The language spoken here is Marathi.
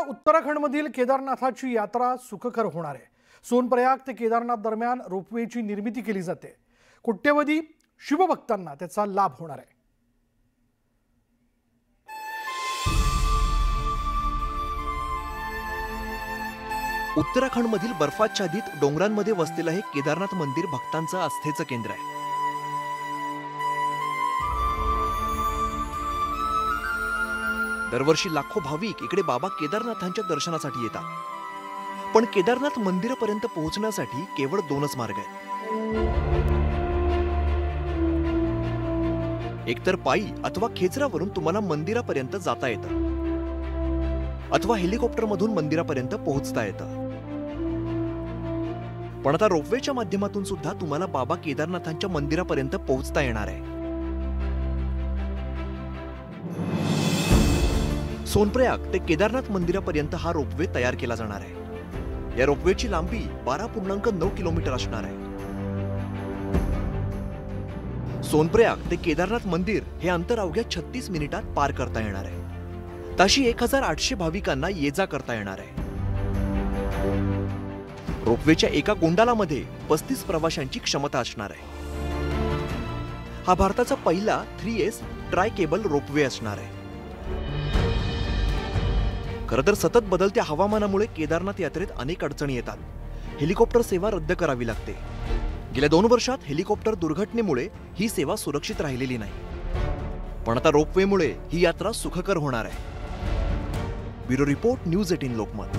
उत्तराखंडमधील केदारनाथाची यात्रा सुखकर होणार आहे। सोनप्रयाग ते केदारनाथ दरम्यान रोपवेची निर्मिती केली जाते। कोट्यवधी शिवभक्तांना त्याचा लाभ होणार आहे। उत्तराखंडमधील बर्फाच्छादित डोंगरांमध्ये वसलेलं हे केदारनाथ मंदिर भक्तांचं आस्थेचं केंद्र आहे। दरवर्षी लाखो भाविक इकडे बाबा केदारनाथांच्या दर्शनासाठी येतात। पण केदारनाथ मंदिरापर्यंत पोहोचण्यासाठी केवळ दोनच मार्ग आहेत। एकतर पायी अथवा खेचरावरून तुम्हाला मंदिरापर्यंत जाता येतं, अथवा हेलिकॉप्टरमधून मंदिरापर्यंत पोहोचता येतं। पण आता रोपवेच्या माध्यमातून सुद्धा तुम्हाला बाबा केदारनाथांच्या मंदिरापर्यंत पोहोचता येणार आहे। सोनप्रयाग ते केदारनाथ मंदिरापर्यंत हा रोपवे तयार केला जाणार आहे। या रोपवेची लांबी 12.9 किलोमीटर असणार आहे। सोनप्रयाग ते केदारनाथ मंदिर हे अंतर अवघ्या 36 मिनिटात पार करता येणार आहे। तशी 1800 भाविकांना ये-जा करता येणार आहे। रोपवेच्या एका गोंडालामध्ये 35 प्रवाशांची क्षमता असणार आहे। हा भारताचा पहिला 3S ट्राय केबल रोपवे असणार आहे। खरं तर सतत बदलत्या हवामानामुळे केदारनाथ यात्रेत अनेक अडचणी येतात। हेलिकॉप्टर सेवा रद्द करावी लागते। गेल्या 2 वर्षात हेलिकॉप्टर दुर्घटनेमुळे ही सेवा सुरक्षित राहिलेली नाही। पण आता रोपवेमुळे ही यात्रा सुखकर होणार आहे। Bureau report, news 18 Lokmat.